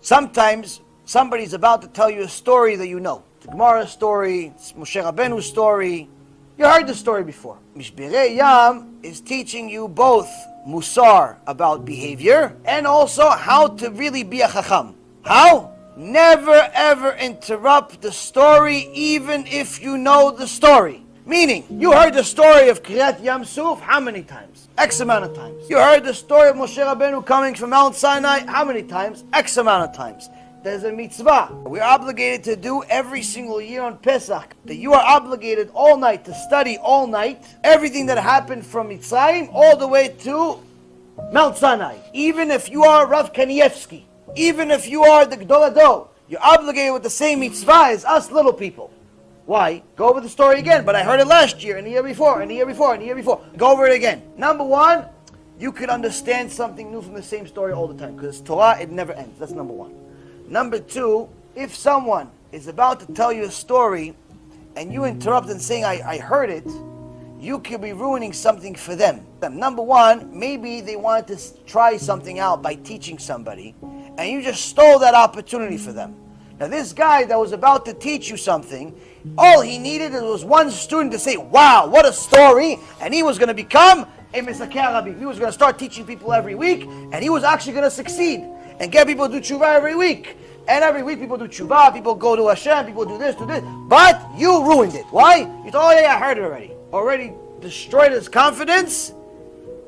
Sometimes somebody's about to tell you a story that you know. It's a Gemara story, it's Moshe Rabbeinu's story. You heard the story before. Mishbirei Yam is teaching you both musar about behavior and also how to really be a chacham. How? Never ever interrupt the story even if you know the story. Meaning, you heard the story of Kriyat Yam Suf how many times? X amount of times. You heard the story of Moshe Rabbeinu coming from Mount Sinai how many times? X amount of times. There's a mitzvah we're obligated to do every single year on Pesach. That you are obligated all night to study all night everything that happened from Mitzrayim all the way to Mount Sinai. Even if you are Rav Kanievsky, even if you are the Gdol Ador, you're obligated with the same mitzvah as us little people. Why? Go over the story again. But I heard it last year, and the year before, and the year before, and the year before. Go over it again. Number one, you could understand something new from the same story all the time. Because Torah, it never ends. That's number one. Number two, if someone is about to tell you a story, and you interrupt and saying, I heard it, you could be ruining something for them. Number one, maybe they wanted to try something out by teaching somebody, and you just stole that opportunity for them. Now this guy that was about to teach you something, all he needed was one student to say, wow, what a story, and he was going to become a Mesakeh Rabbi. He was going to start teaching people every week, and he was actually going to succeed and get people to do tshuva every week. And every week people do tshuva, people go to Hashem, people do this, but you ruined it. Why? You thought, oh yeah, I heard it already. Already destroyed his confidence.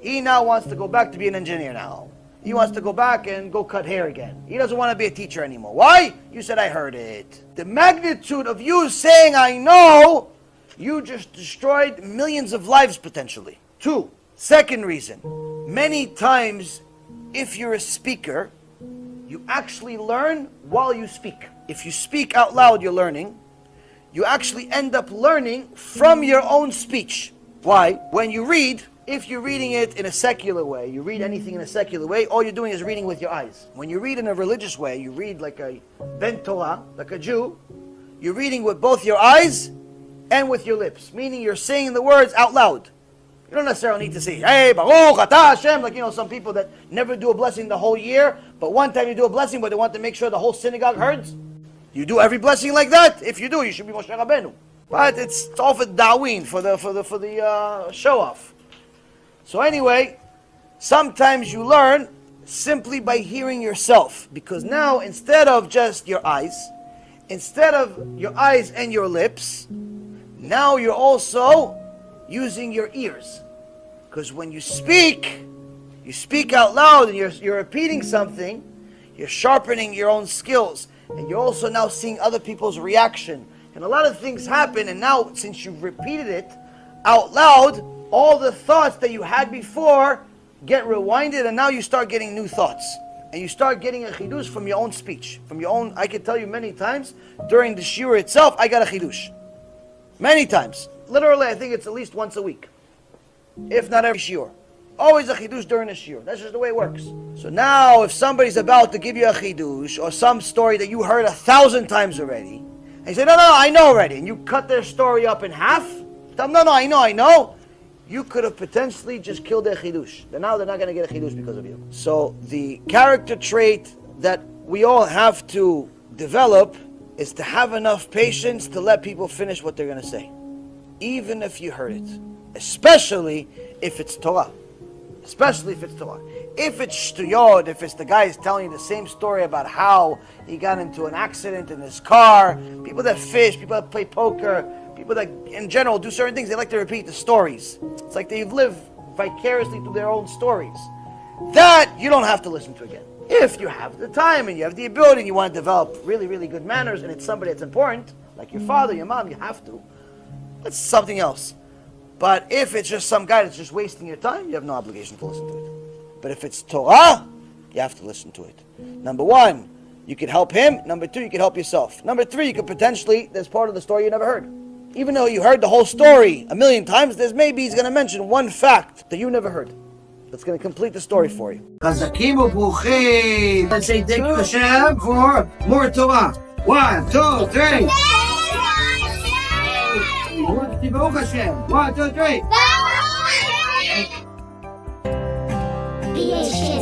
He now wants to go back to be an engineer now. He wants to go back and go cut hair again. He doesn't want to be a teacher anymore. Why? You said I heard it. The magnitude of you saying I know, you just destroyed millions of lives potentially. Two, second reason. Many times, if you're a speaker, you actually learn while you speak. If you speak out loud, you're learning. You actually end up learning from your own speech. Why? When you read, if you're reading it in a secular way, you read anything in a secular way, all you're doing is reading with your eyes. When you read in a religious way, you read like a Ben Torah, like a Jew, you're reading with both your eyes and with your lips, meaning you're saying the words out loud. You don't necessarily need to say, hey, Baruch Atah Hashem, like some people that never do a blessing the whole year, but one time you do a blessing, but they want to make sure the whole synagogue hears. You do every blessing like that? If you do, you should be Moshe Rabbeinu. But it's all for Daween, for the show off. So anyway, sometimes you learn simply by hearing yourself. Because now, instead of just your eyes, instead of your eyes and your lips, now you're also using your ears. Because when you speak out loud and you're repeating something, you're sharpening your own skills. And you're also now seeing other people's reaction. And a lot of things happen, and now since you've repeated it out loud, all the thoughts that you had before get rewinded, and now you start getting new thoughts. And you start getting a chidush from your own speech. From your own, I can tell you many times, during the shiur itself, I got a chidush. Many times. Literally, I think it's at least once a week. If not every shiur. Always a chidush during a shiur. That's just the way it works. So now, if somebody's about to give you a chidush, or some story that you heard 1,000 times already, and you say, no, I know already, and you cut their story up in half, tell them, no, I know, you could have potentially just killed their chidush. Now they're not going to get a chidush because of you. So the character trait that we all have to develop is to have enough patience to let people finish what they're going to say. Even if you heard it. Especially if it's Torah. Especially if it's Torah. If it's shtuyot, if it's the guy is telling you the same story about how he got into an accident in his car, people that fish, people that play poker, people that in general do certain things, they like to repeat the stories. It's like they live vicariously through their own stories. That you don't have to listen to again. If you have the time and you have the ability and you want to develop really, really good manners and it's somebody that's important, like your father, your mom, you have to. That's something else. But if it's just some guy that's just wasting your time, you have no obligation to listen to it. But if it's Torah, you have to listen to it. Number one, you could help him. Number two, you could help yourself. Number three, you could potentially, there's part of the story you never heard. Even though you heard the whole story 1,000,000 times, there's maybe he's going to mention one fact that you never heard. That's going to complete the story for you. Chazakim u'bruchim. Let's say thank you Hashem for more Torah. 1, 2, 3. Baruch Hashem. 1, 2, 3. BHKIDS.